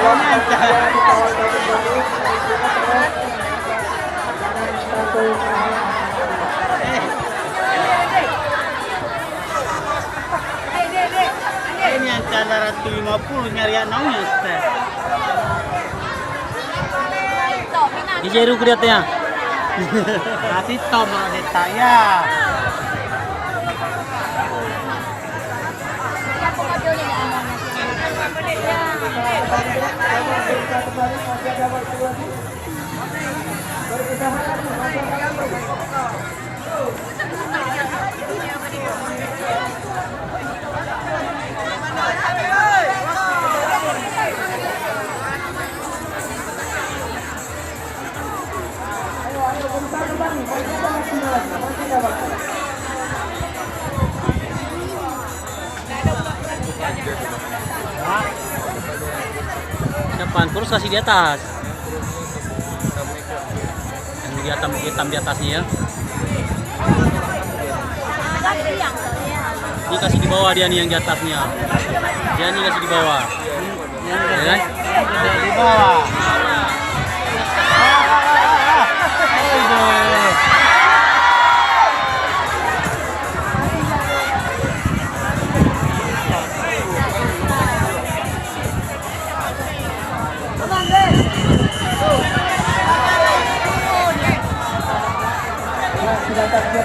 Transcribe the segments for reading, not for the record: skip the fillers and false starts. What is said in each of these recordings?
Ini yang cara 150 nyari anaknya Ustaz. Di jeru kelihatannya. Nanti tom ada ya. Depan terus kasih di atas. Yang di atas hitam di atasnya ya. Ini kasih di bawah dia nih yang di atasnya. Dia nih kasih di bawah. Ya kan? Di bawah.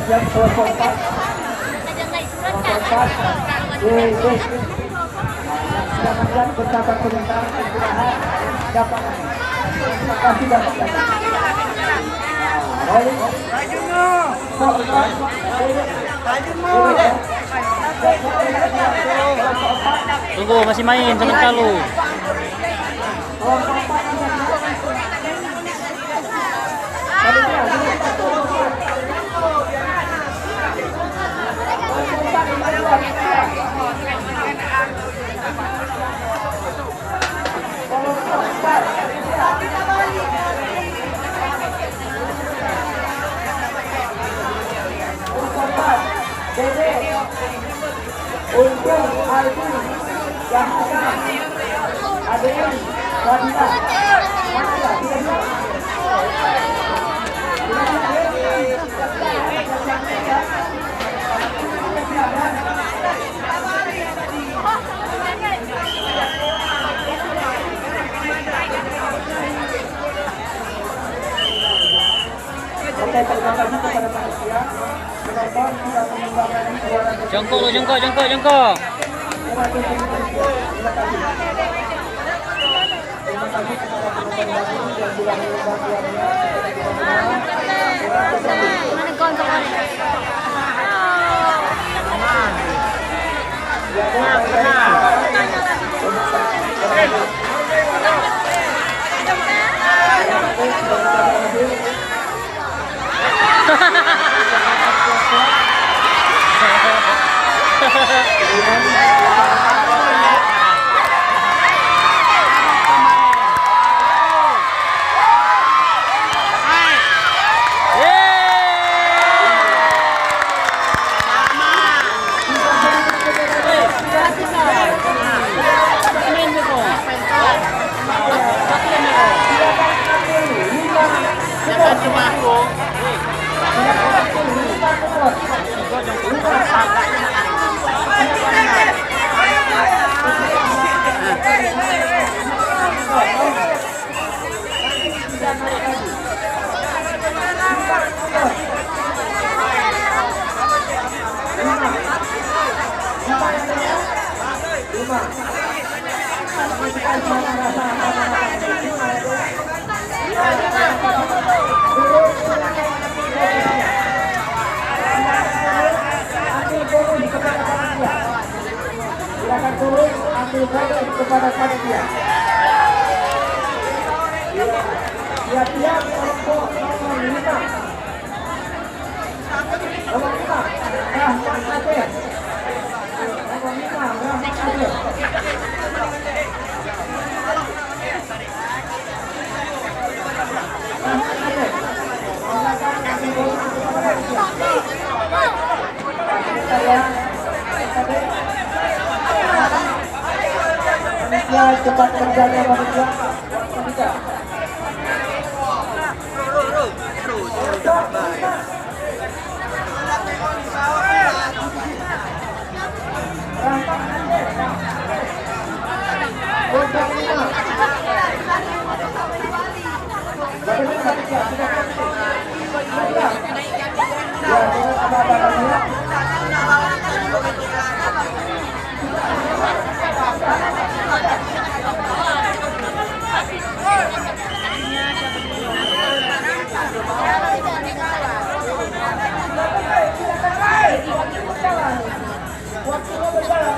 Siap selesai. Silakan berkata komentar dapat. Terima kasih dapat. Tunggu masih main sebentar lu. Untuk Aldi yang ada yang wanita Jongkok lu, jongkok. Silakan turun, ambil foto kepada panitia. Siap-siap kelompok nomor 5. Nomor 5, Rahmat Aceh. Nomor 5, Rahmat Aceh. Rahmat Aceh. Silakan ambil foto kepada panitia. Saya Ya cepat kerjanya manusia. Tidak. Untuk lima. Bagaimana panitia? Sudah siap? Ya, dengan abang-abangnya. Waktunya berjalan.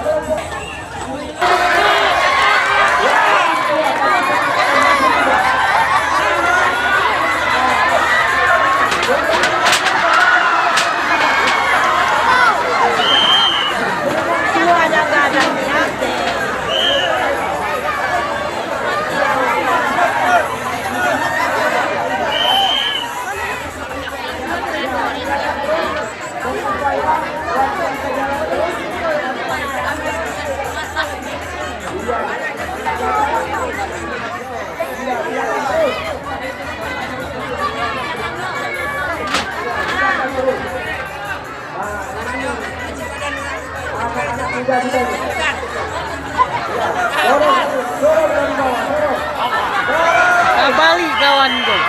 Balik kawan gue.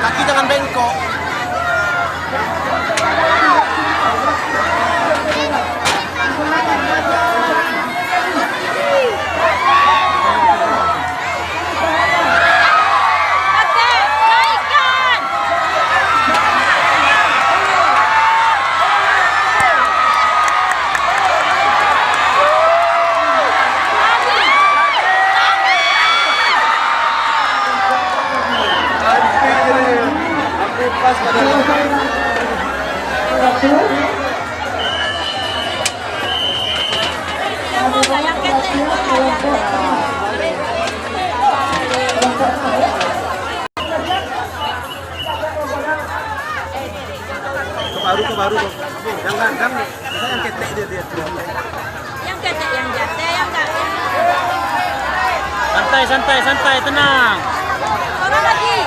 Kaki jangan bengkok. Pas pada baru tuh. Yang ganteng, saya yang ketek dia. Yang ketek, yang jate, yang enggak. Santai, tenang. Orang lagi.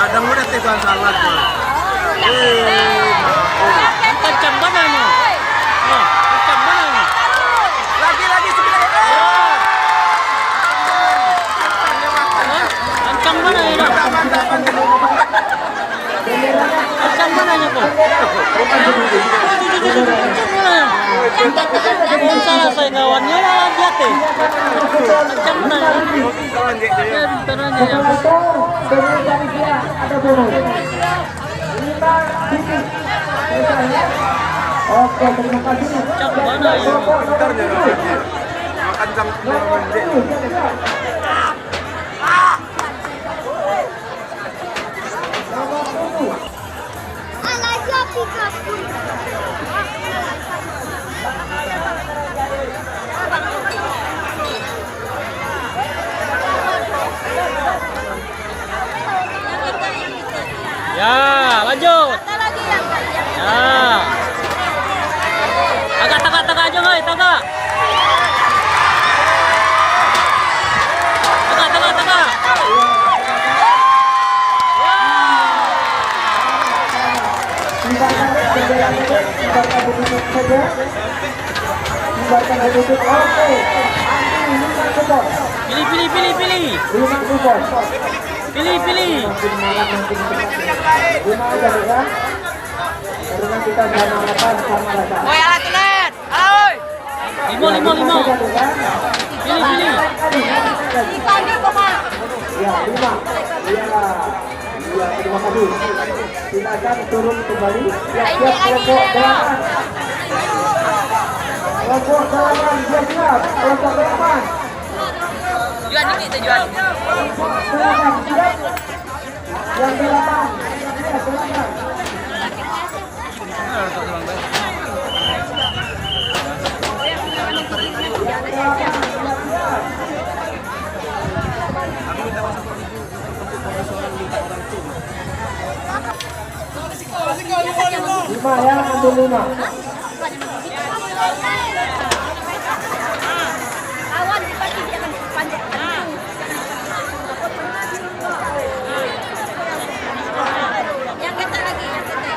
Kadang udah tekan salat mah. Kencang bananya. Kencang bananya. Lagi sebenarnya. Kencang bananya. Mantap. Kencang bananya kok. Salah saya kawannya lah jate. Kencang bananya. Bentar aja ya. Ada bonus 5 titik. Oke, terima kasih. Kencang bananya. Makan jam 10. Ya, lanjut. Ya. Agak tengah aja nggak, tengah. Tengah. Pilih. Karena kita sama-sama rasa. Woi, alat tulen. Oi. Lima. Pilih. Ikan di koma. Ya, 5. Ya, terima kasih. Silakan turun kembali. Siap kelompok 8. Kelompok 8 siap. Kelompok 8. Jual ini tujuan. Silakan siap. Yang 8. Ya, silakan. Lima ya, ambil 5. Awan pasti dia akan panjang. Yang kita lagi, yang kita.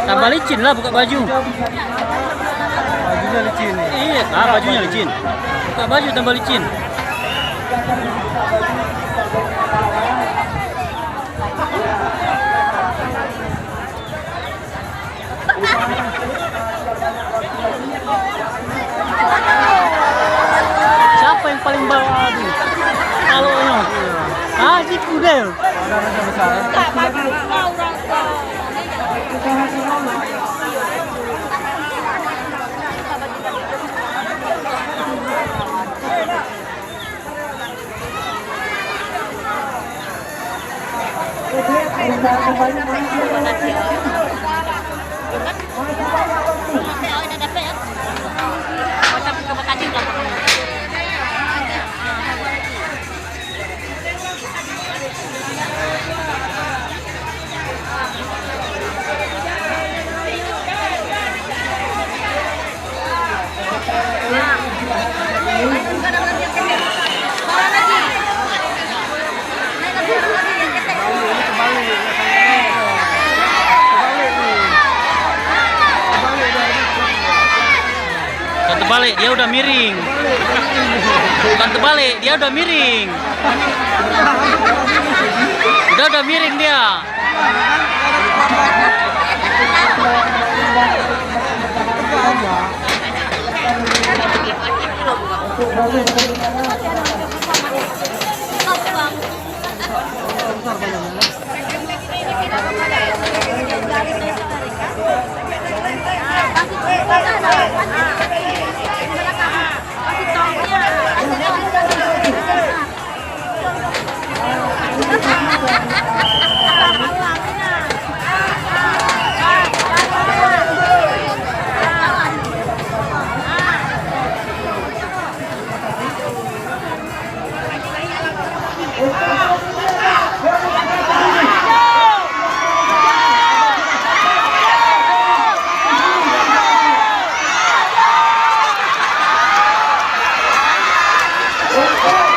Tambah licin lah buka baju. Bajunya licin nih. Iya, bajunya licin. Buka baju tambah licin. Siapa yang paling bawah? Kalau Jiku deh. Terbalik, dia udah miring. Bukan terbalik, dia udah miring. Udah miring dia. Kasih tongnya. Untuk